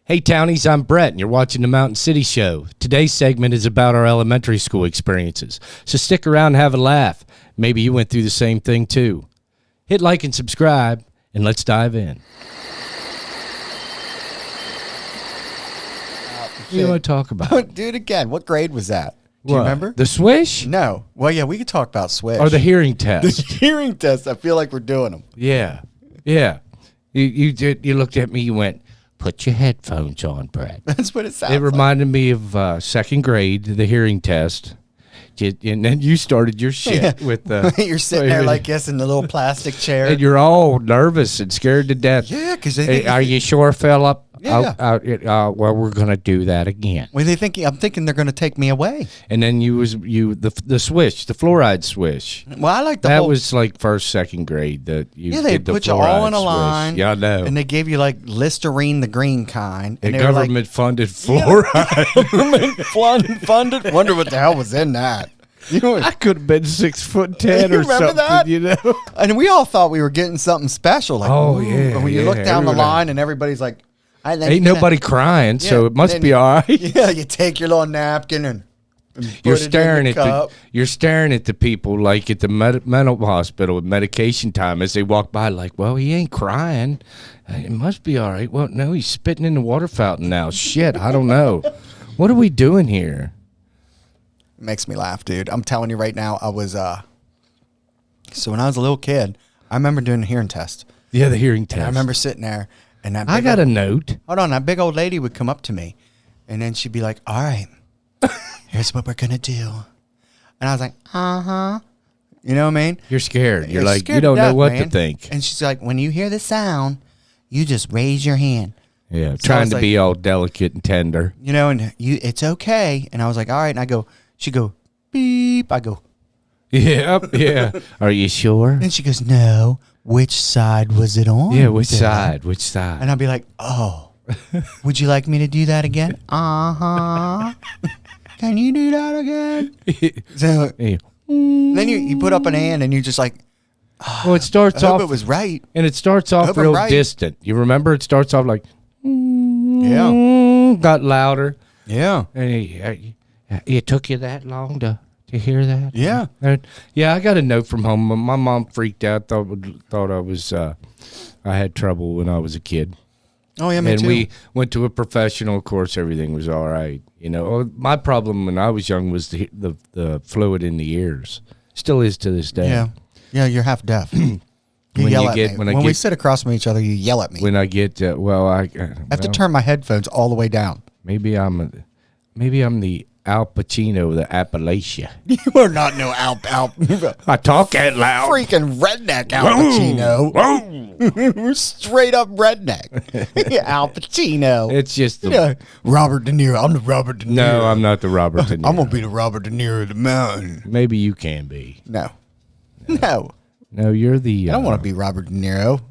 Hey Townies, I'm Brett, and you're watching the Mountain City Show. Today's segment is about our elementary school experiences, so stick around and have a laugh. Maybe you went through the same thing too. Hit like and subscribe, and let's dive in. What do you want to talk about? Do it again. What grade was that? Do you remember? The swish? No. Well, yeah, we could talk about swish. Or the hearing test? The hearing test. I feel like we're doing them. Yeah. You looked at me, you went, put your headphones on, Brett. That's what it sounds It reminded me of second grade, the hearing test. And then you started your shit with the... You're sitting there like this in the little plastic chair. And you're all nervous and scared to death. Yeah, because are you sure, Philip? Yeah. Well, we're going to do that again. Well, I'm thinking they're going to take me away. And then the swish, the fluoride swish. Well, I like that was like first, second grade that you they did the put you all in a swish. line. Yeah, I know. And they gave you like Listerine, the green kind. And government funded fluoride. Government funded. Wonder what the hell was in that. I could have been 6'10" or something, that? you know. And we all thought we were getting something special. Like, when you look down the line and everybody's like, ain't nobody crying, so it must be all right. Yeah, you take your little napkin and you're staring at the people like at the mental hospital with medication time as they walk by, like, well, he ain't crying. It must be all right. Well, no, he's spitting in the water fountain now. Shit, I don't know. What are we doing here? Makes me laugh, dude. I'm telling you right now, I was so when I was a little kid, I remember doing a hearing test. Yeah, the hearing test. And I remember sitting there and I got a note. Hold on, that big old lady would come up to me and then she'd be like, all right, here's what we're gonna do. And I was like, uh-huh. You know what I mean? You're scared. You're like, scared you don't know what man. to think. And she's like, when you hear the sound, you just raise your hand. Yeah, so trying to be all delicate and tender. You know, and it's okay. And I was like, all right. And she'd go, beep. I go, yeah. Are you sure? And she goes, no. Which side was it on? Yeah, which side? Which side? And I'd be like, oh, would you like me to do that again? Uh-huh. Can you do that again? So then you put up an hand and you're just like, well, it starts I off. hope it was right. And it starts off real distant. You remember? It starts off like, yeah. Got louder. Yeah. And it took you that long to hear that? Yeah. Yeah, I got a note from home. My mom freaked out, thought I was I had trouble when I was a kid. Oh, yeah, me too. And we went to a professional. Of course, everything was all right. You know, my problem when I was young was the fluid in the ears. Still is to this day. Yeah. Yeah, you're half deaf. You yell at me. When we sit across from each other, you yell at me. When I get, I have to turn my headphones all the way down. Maybe I'm the Al Pacino, the Appalachia. You are not no Al. I talk that loud. Freaking redneck Al Pacino. Whoa. Straight up redneck. Al Pacino. It's just Robert De Niro. I'm the Robert De Niro. No, I'm not the Robert De Niro. I'm going to be the Robert De Niro of the mountain. Maybe you can be. No, you're the... I don't want to be Robert De Niro.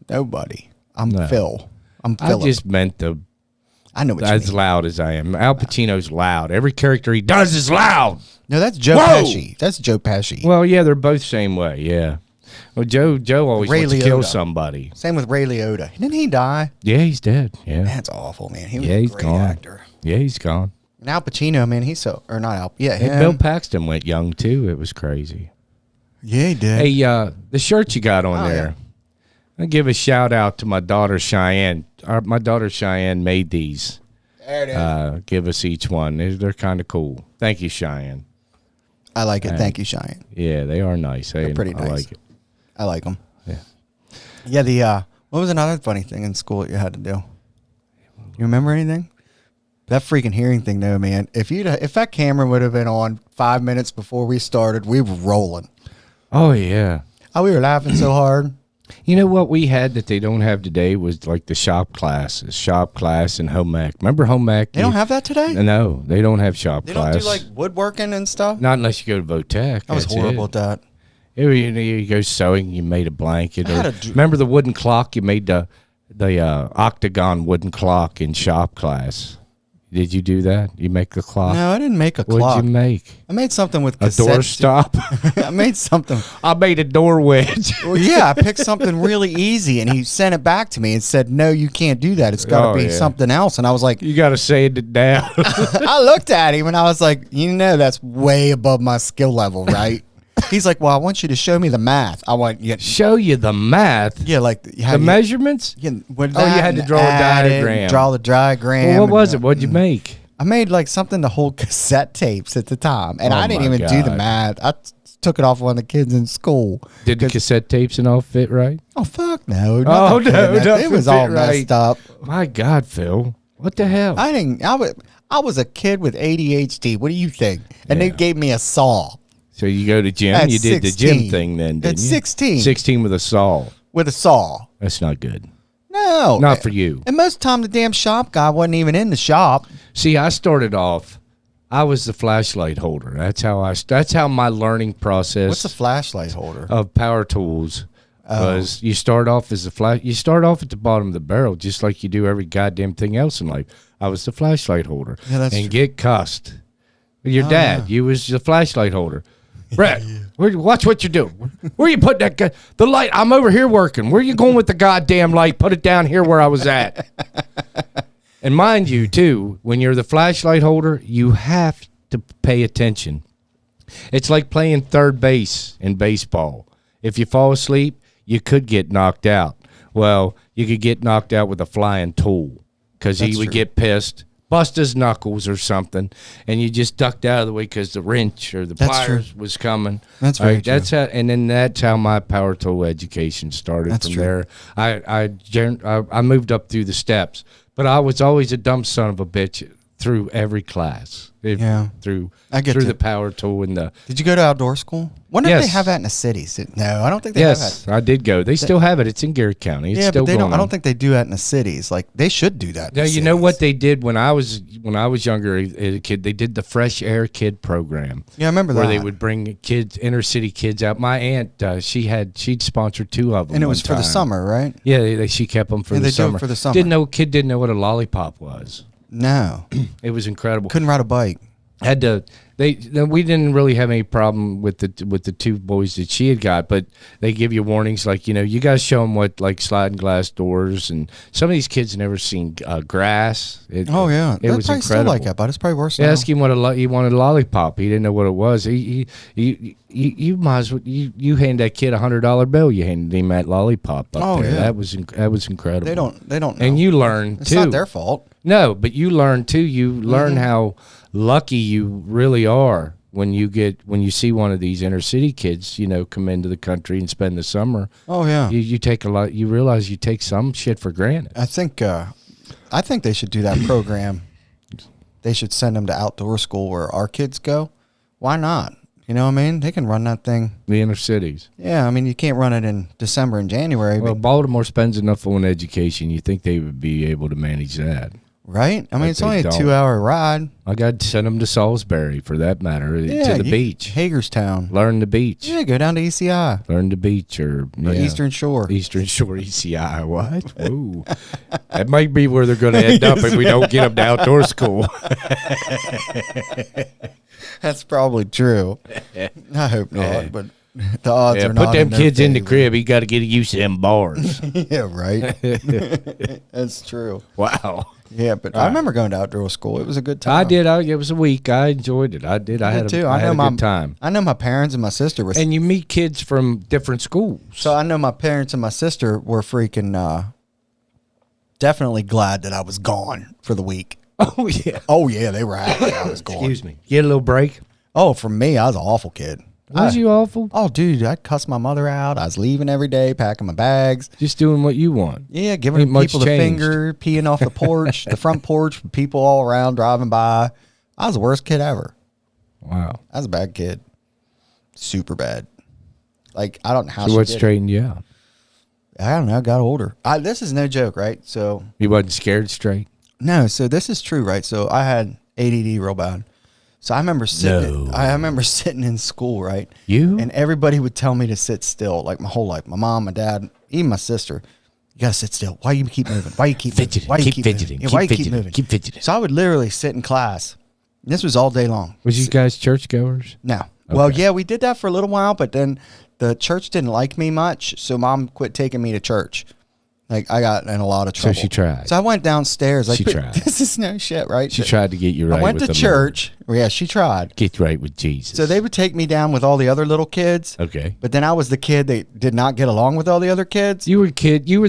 Nobody. I'm Phil. I'm Philip. I just meant I know what you mean. As loud as I am. Al Pacino's loud. Every character he does is loud. No, that's Joe Pesci. That's Joe Pesci. Well, yeah, they're both same way, yeah. Well, Joe always wants to kill somebody. Same with Ray Liotta. Didn't he die? Yeah, he's dead. Yeah. That's awful, man. He was a great actor. Yeah, he's gone. And Al Pacino, man, And Bill Paxton went young, too. It was crazy. Yeah, he did. Hey, the shirt you got on there. I give a shout out to my daughter Cheyenne. My daughter Cheyenne made these. There it is. Give us each one. They're kind of cool. Thank you, Cheyenne. I like it. Thank you, Cheyenne. Yeah, they are nice. They're pretty nice. I like it. I like them. Yeah. Yeah. What was another funny thing in school that you had to do? You remember anything? That freaking hearing thing, though, man. If that camera would have been on 5 minutes before we started, we were rolling. Oh yeah. Oh, we were laughing so hard. You know what we had that they don't have today was like the shop class and home ec. Remember home ec? They don't have that today? No, they don't have shop class. They don't do like woodworking and stuff? Not unless you go to Votech. I was horrible at that. You go sewing, you made a blanket. Remember the wooden clock? You made the octagon wooden clock in shop class. Did you do that? You make a clock? No, I didn't make a What'd clock. you make? I made something with A door stop? I made something. I made a door wedge. Well, yeah, I picked something really easy, and he sent it back to me and said, "No, you can't do that. It's got to be something else." And I was like, "You got to sand it down." I looked at him and I was like, that's way above my skill level, right? He's like, "Well, I want you to show me the math." I went, "Yeah, show you the math." Yeah, like the measurements. Yeah, you had to draw a diagram. Draw the diagram. Well, what was it? What'd you make? I made like something to hold cassette tapes at the time, and I didn't even do the math. I took it off one of the kids in school. Did the cassette tapes and all fit right? Oh fuck no! Oh no, it was all messed up. My God, Phil, what the hell? I was a kid with ADHD. What do you think? And they gave me a saw. So you go to gym. At you did 16. the gym thing then, didn't you? At 16. 16 with a saw. With a saw. That's not good. No. Not for you. And most of the time, the damn shop guy wasn't even in the shop. See, I started off, I was the flashlight holder. That's how my learning process. What's a flashlight holder? Of power tools. Was you start off as you start off at the bottom of the barrel, just like you do every goddamn thing else in life. I was the flashlight holder. Yeah, that's and true. Get cussed. Your dad, you was the flashlight holder. Brett, watch what you're doing. Where you put that the light? I'm over here working. Where you going with the goddamn light? Put it down here where I was at. And mind you, too, when you're the flashlight holder, you have to pay attention. It's like playing third base in baseball. If you fall asleep, you could get knocked out. Well, you could get knocked out with a flying tool because he would get pissed, bust his knuckles or something, and you just ducked out of the way because the wrench or the pliers was coming. That's very true. That's how my power tool education started. That's from true. there. I moved up through the steps, but I was always a dumb son of a bitch through every class. Through the power tool and the. Did you go to outdoor school? Wonder if they have that in the cities. No, I don't think they have that. Yes, I did go. They still have it. It's in Garrett County. It's still but they going don't. I don't think they do that in the cities. Like they should do that. Now you know what they did when I was younger, a kid. They did the Fresh Air Kid program. Yeah, I remember that. Where they would bring kids, inner city kids out. My aunt, she'd sponsored 2 of them, and it was for the summer, right? Yeah, she kept them for the summer. Do it for the summer. Kid didn't know what a lollipop was. No, it was incredible. Couldn't ride a bike. We didn't really have any problem with the 2 boys that she had got, but they give you warnings like, you guys show them what, like sliding glass doors, and some of these kids never seen grass. It was incredible. Still like that, but it's probably worse now. Ask him what he wanted a lollipop. He didn't know what it was. You might as well you hand that kid $100 bill. You handed him that lollipop up there. Yeah. That was incredible. They don't know. And you learn it's too. It's not their fault. No, but you learn too. You learn how lucky you really are when you see one of these inner city kids, come into the country and spend the summer. Oh yeah. You take a lot. You realize you take some shit for granted. I think they should do that program. They should send them to outdoor school where our kids go. Why not? You know what I mean? They can run that thing. The inner cities. Yeah, I mean, you can't run it in December and January. Well, Baltimore spends enough on education. You think they would be able to manage that? Right? I mean, it's only a 2-hour ride. I got to send them to Salisbury, for that matter, to the beach. Hagerstown. Learn the beach. Yeah, go down to ECI. Learn the beach or Eastern Shore. Eastern Shore, ECI. What? Ooh. That might be where they're going to end up if we don't get them to outdoor school. That's probably true. I hope not, but the odds are not. Put them kids in the crib. You got to get used to them bars. Yeah, right. That's true. Wow. Yeah, but I remember going to outdoor school. It was a good time. I did. It was a week. I enjoyed it. I did. I had a good time. I know my parents and my sister were. And you meet kids from different schools. So I know my parents and my sister were freaking definitely glad that I was gone for the week. Oh, yeah. Oh, yeah. They were happy I was gone. Excuse me. Get a little break? Oh, for me, I was an awful kid. Was you awful? Oh, dude, I'd cuss my mother out. I was leaving every day, packing my bags. Just doing what you want. Yeah, giving people the finger, peeing off the porch, the front porch with people all around driving by. I was the worst kid ever. Wow. I was a bad kid. Super bad. Like, I don't know how So what straightened you out? I don't know. I got older. This is no joke, right? So you wasn't scared straight? No, so this is true, right? So I had ADD real bad. So I remember sitting in school, right? You? And everybody would tell me to sit still, like my whole life. My mom, my dad, even my sister. You gotta sit still. Why you keep moving? Why you keep fidgeting? Why you keep fidgeting? Yeah, why you keep moving? Keep fidgeting. So I would literally sit in class. This was all day long. Was you guys churchgoers? No. Okay. Well, yeah, we did that for a little while, but then the church didn't like me much, so Mom quit taking me to church. Like, I got in a lot of trouble. So she tried. So I went downstairs. Like, She tried. This is no shit, right? She tried to get you right. I went with to the church. Yeah, she tried. Lord. Get right with Jesus. So they would take me down with all the other little kids. Okay. But then I was the kid that did not get along with all the other kids. You were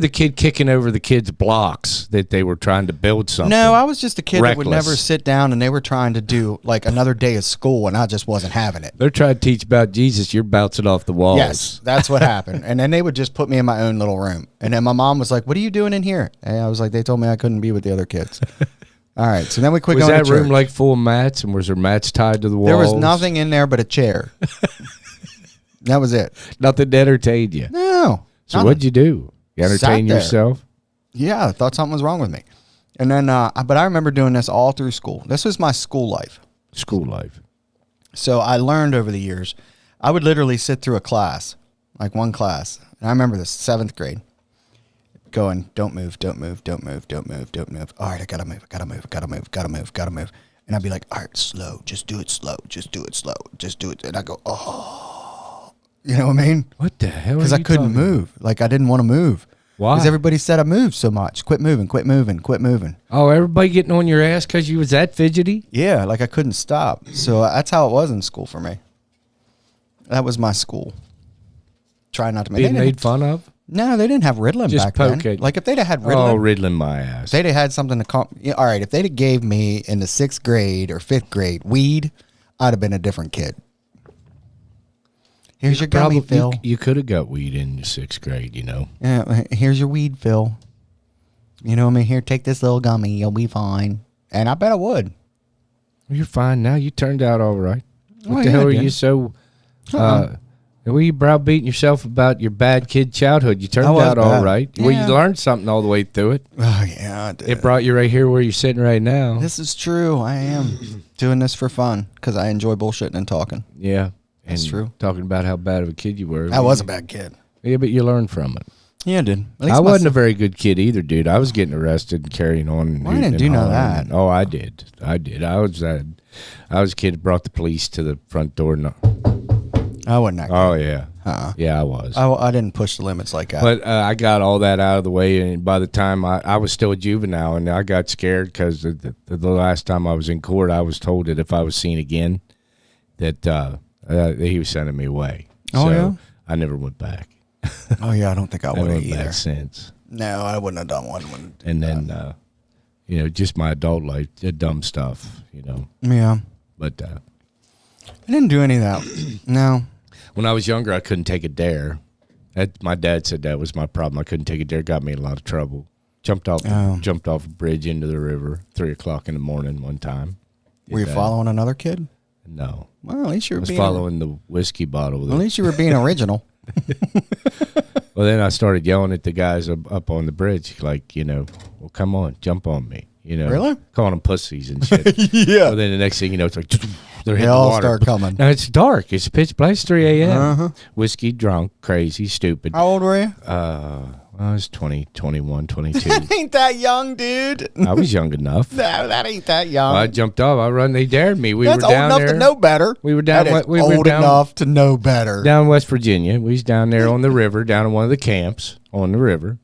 the kid kicking over the kids' blocks that they were trying to build something. No, I was just a kid that would Reckless. never sit down, and they were trying to do like another day of school, and I just wasn't having it. They're trying to teach about Jesus. You're bouncing off the walls. Yes, that's what happened. And then they would just put me in my own little room. And then my mom was like, "What are you doing in here?" And I was like, "They told me I couldn't be with the other kids." All right, so then we quit Was going that to church. room like full of mats, and was there mats tied to the walls? There was nothing in there but a chair. That was it. Nothing to entertain you. No. So nothing. what'd you do? You entertain Sat there. yourself? Yeah, I thought something was wrong with me. And then, but I remember doing this all through school. This was my school life. School life. So I learned over the years. I would literally sit through a class, like one class. And I remember this, 7th grade, going, don't move, don't move, don't move, don't move, don't move. All right, I gotta move, gotta move, gotta move, gotta move, gotta move. And I'd be like, all right, slow, just do it slow, just do it slow, just do it. And I go, oh, you know what I mean? What the hell? Because I couldn't move. Like, I didn't want to move. Why? Because everybody said I moved so much. Quit moving, quit moving, quit moving. Oh, everybody getting on your ass because you was that fidgety? Yeah, like I couldn't stop. So that's how it was in school for me. That was my school. Try not to make Being made fun of? No, they didn't have Ritalin Just back poke then. it. Like if they'd have had Oh, Ritalin, riddling my ass. they'd have had something to yeah, all right, if they'd have gave me in the 6th grade or 5th grade weed, I'd have been a different kid. Here's your gummy, Phil. You could have got weed in your 6th grade, you know. Yeah, here's your weed, Phil. You know what I mean? Here, take this little gummy. You'll be fine. And I bet I would. You're fine now. You turned out all right. What Oh, the yeah, hell I are did. you so... were you browbeating yourself about your bad kid childhood? You turned was out all bad. right. Well, Yeah. you learned something all the way through it. Oh, yeah, I did. It brought you right here where you're sitting right now. This is true. I am doing this for fun because I enjoy bullshitting and talking. Yeah. That's and true. Talking about how bad of a kid you were. I was a bad kid. Yeah, but you learned from it. Yeah, I did. At least I my wasn't a very good kid either, dude. I was getting arrested and carrying on. And Well, I didn't hooting do and none of hollering. that. Oh, I did. I was a kid that brought the police to the front door. No. I wasn't that good. Oh, yeah. Uh-uh. Yeah, I was. I didn't push the limits like that. But I got all that out of the way, and by the time I was still a juvenile, and I got scared because the last time I was in court, I was told that if I was seen again, that he was sending me away. Oh, so yeah? I never went back. Oh, yeah, I don't think I I would have went either. back since. No, I wouldn't have done one. And then, just my adult life, did dumb stuff, Yeah. But I didn't do any of that. No. when I was younger, I couldn't take a dare. My dad said that was my problem. I couldn't take a dare. Got me in a lot of trouble. Jumped off a bridge into the river 3:00 in the morning one time. Were you following another kid? No. Well, at least you I were was being following the whiskey bottle. At least you were being original. Well, then I started yelling at the guys up on the bridge, like, well, come on, jump on me. Really? Calling them pussies and shit. Yeah. Well, then the next thing you know, it's like they're They hitting all the water. start coming. Now it's dark. It's pitch black. It's 3 a.m. Uh-huh. Whiskey, drunk, crazy, stupid. How old were you? I was 20, 21, 22. Ain't that young, dude? I was young enough. No, that ain't that young. Well, I jumped off. I run. They dared me. We That's were old down enough there. to know better. We were down. That is We were old down, enough to know better. down West Virginia. We was down there on the river, down in one of the camps on the river.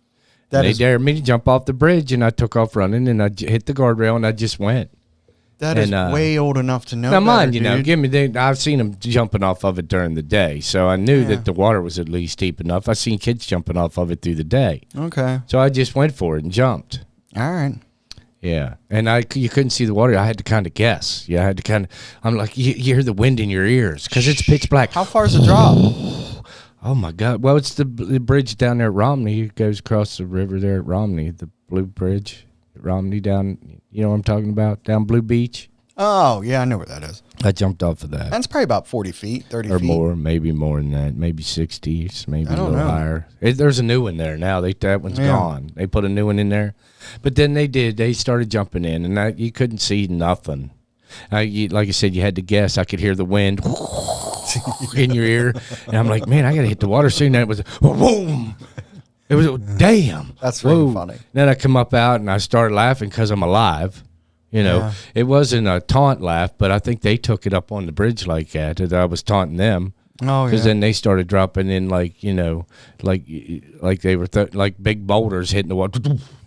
That They is dared me to jump off the bridge, and I took off running, and I hit the guardrail, and I just went. that is and, way old enough to know Now, better, mind dude. I've seen them jumping off of it during the day, so I knew Yeah. that the water was at least deep enough. I seen kids jumping off of it through the day, Okay. so I just went for it and jumped. All right. Yeah, and you couldn't see the water. I had to kind of guess. Yeah, I had to kind of. I'm like, you hear the wind in your ears because it's pitch black. How far's the drop? Oh my God! Well, it's the bridge down there at Romney. It goes across the river there at Romney, the Blue Bridge at Romney down. You know what I'm talking about? Down Blue Beach. Oh, yeah, I know where that is. I jumped off of that. That's probably about 40 feet, 30 Or feet. more, maybe more than that, maybe 60, maybe I a don't little know. higher. There's a new one there now. That one's Yeah. gone. They put a new one in there, but then they started jumping in, and you couldn't see nothing. Like I said, you had to guess. I could hear the wind in your ear, and I'm like, man, I gotta hit the water soon. And it was boom. It was damn. That's really funny. Then I come up out and I start laughing because I'm alive. You know, it wasn't a taunt laugh, but I think they took it up on the bridge like that I was taunting them. Oh, yeah. Because then they started dropping in like, you know, like they were like big boulders hitting the wall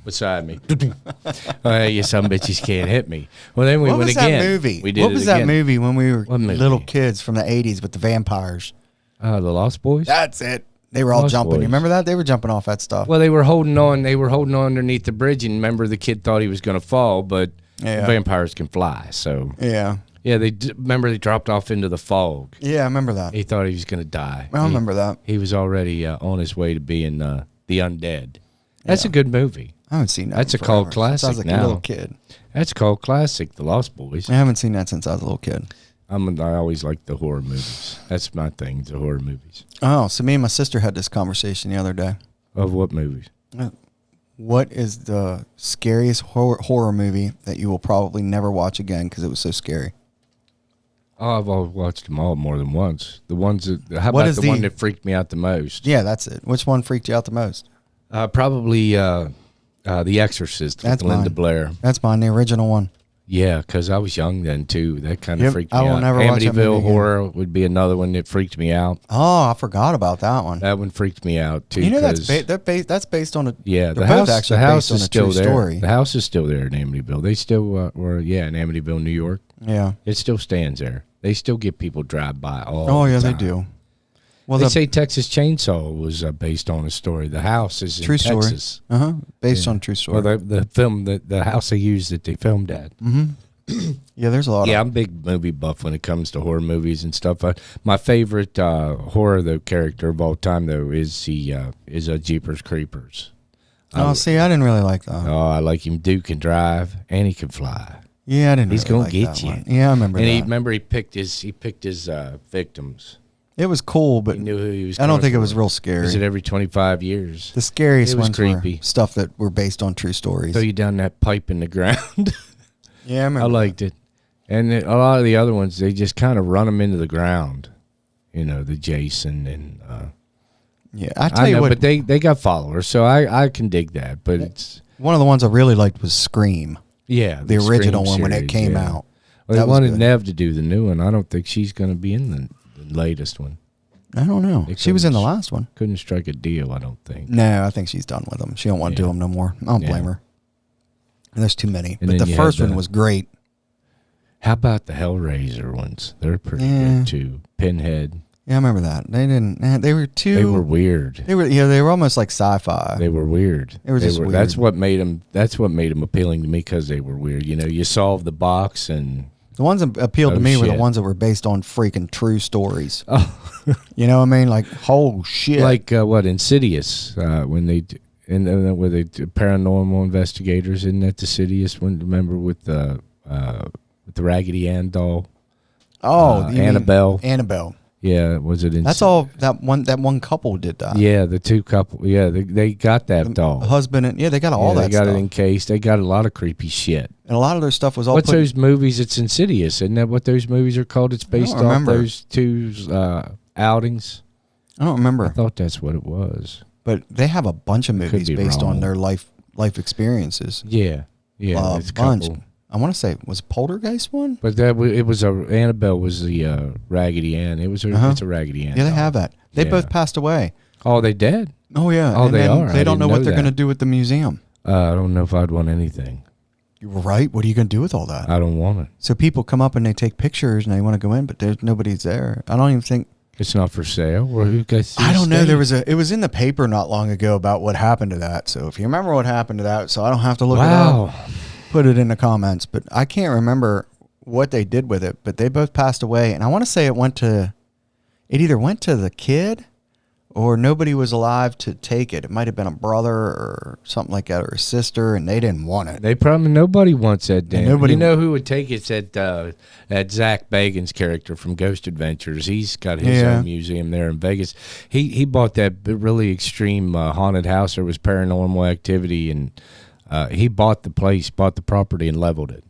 beside me. You some bitches can't hit me. Well, then we went again. What was that movie? We did what was that movie when we were movie? little kids from the 80s with the vampires? The Lost Boys? That's it. They were all Lost jumping. Boys. You remember that? They were jumping off that stuff. Well, they were holding on. They were holding on underneath the bridge, and remember the kid thought he was going to fall, but vampires can fly. So yeah, remember they dropped off into the fog. Yeah, I remember that. He thought he was going to die. I remember that. He was already on his way to being the undead. That's a good movie. I haven't seen that. That's a cult classic. Since I was like now. a little kid. That's a cult classic. The Lost Boys. I haven't seen that since I was a little kid. I always like the horror movies. That's my thing. The horror movies. Oh, so me and my sister had this conversation the other day. Of what movies? What is the scariest horror movie that you will probably never watch again because it was so scary? Oh, I've always watched them all more than once. The ones that, how about the one that freaked me out the most? Yeah, that's it. Which one freaked you out the most? Probably The Exorcist with Linda Blair. That's mine, the original one. Yeah, because I was young then, too. That kind of freaked me out. Never watch Amityville Horror would be another one that freaked me out. Oh, I forgot about that one. That one freaked me out, too. You know, that's based on a... Yeah, the house is still there. Story. The house is still there in Amityville. They still were, in Amityville, New York. Yeah. It still stands there. They still get people drive by all the time. Oh, yeah, they do. Well, they say Texas Chainsaw was based on a story. The house is in Texas. Based on a true story. Well, the film, the house they used that they filmed at. Mm-hmm. Yeah, there's a lot. Yeah, I'm a big movie buff when it comes to horror movies and stuff. My favorite horror character of all time is Jeepers Creepers. See, I didn't really like that. Oh, I like him. Dude can drive and he can fly. Yeah, I didn't. He's really gonna get you. One. Yeah, I remember. And he picked his victims. It was cool, but he knew who he was. I don't think it was real scary. Is it every 25 years? The scariest ones creepy. were stuff that were based on true stories. Throw you down that pipe in the ground. Yeah, I remember. I liked it. And a lot of the other ones, they just kind of run them into the ground. You know, the Jason and... yeah, I tell you what... But they got followers, so I can dig that. But it's... One of the ones I really liked was Scream. Yeah. The original one when it came out. Well, they wanted Nev to do the new one. I don't think she's going to be in the latest one. I don't know. She was in the last one. Couldn't strike a deal, I don't think. No, I think she's done with them. She don't want to do them no more. I don't blame her. And there's too many. But the first one was great. How about the Hellraiser ones? They're pretty good too. Pinhead. Yeah, I remember that. They didn't. They were too. They were weird. They were almost like sci-fi. They were weird. They were just weird. That's what made them appealing to me because they were weird. You know, you solved the box and. The ones that appealed to me were the ones that were based on freaking true stories. Oh, you know what I mean? Like, oh shit. Like Insidious when they. And were they paranormal investigators? Isn't that the Insidious one? Remember with the Raggedy Ann doll? Oh, Annabelle. Annabelle. Yeah, was it? That's all. That one couple did that. Yeah, the two couple. Yeah, they got that doll. Husband and they got all that. They got stuff. it encased. They got a lot of creepy shit. And a lot of their stuff was all. What's those movies? It's Insidious. Isn't that what those movies are called? It's based off those two outings. I don't remember. I thought that's what it was. But they have a bunch of movies based on their life experiences. Yeah, a bunch. I want to say was Poltergeist one, but it was Annabelle was the Raggedy Ann. It's a Raggedy Ann. Yeah, they have that. They both passed away. Oh, they did. Oh yeah. Oh, they are. They don't know what they're going to do with the museum. I don't know if I'd want anything. You're right. What are you going to do with all that? I don't want it. So people come up and they take pictures and they want to go in, but nobody's there. I don't even think. It's not for sale. Or who guys? I don't know. It was in the paper not long ago about what happened to that. So if you remember what happened to that, so I don't have to look it up. Put it in the comments. But I can't remember what they did with it. But they both passed away, and I want to say it either went to the kid, or nobody was alive to take it. It might have been a brother or something like that, or a sister, and they didn't want it. They probably nobody wants that damn. Nobody. You know who would take it? That Zach Bagans character from Ghost Adventures. He's got his own museum there in Vegas. He bought that really extreme haunted house. There was paranormal activity, and he bought the place, bought the property, and leveled it.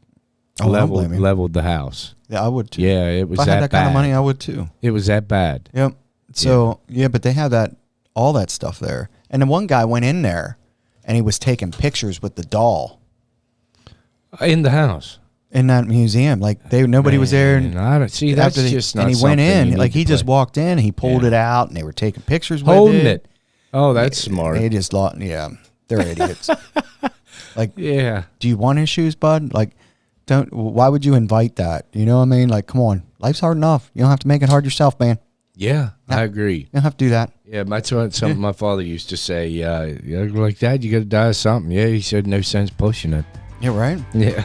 Leveled the house. Yeah, I would too. Yeah, it was if I that had that bad. kind of money, I would too. It was that bad. Yep. So but they have all that stuff there. And then one guy went in there, and he was taking pictures with the doll in the house. In that museum, like nobody was there. And I don't see that's just not. And he went in, like he just walked in, and he pulled it out, and they were taking pictures holding with it. Oh, that's smart. They just thought, yeah, they're idiots. Like, yeah. Do you want issues, bud? Like, don't. Why would you invite that? You know what I mean? Like, come on, life's hard enough. You don't have to make it hard yourself, man. Yeah, I agree. You don't have to do that. Yeah, that's something my father used to say. Yeah, like that, you got to die of something. Yeah, he said, no sense pushing it. Yeah, right. Yeah.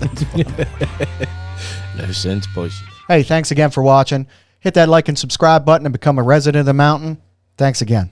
That's funny. No sense pushing it. Hey, thanks again for watching. Hit that like and subscribe button and become a resident of the mountain. Thanks again.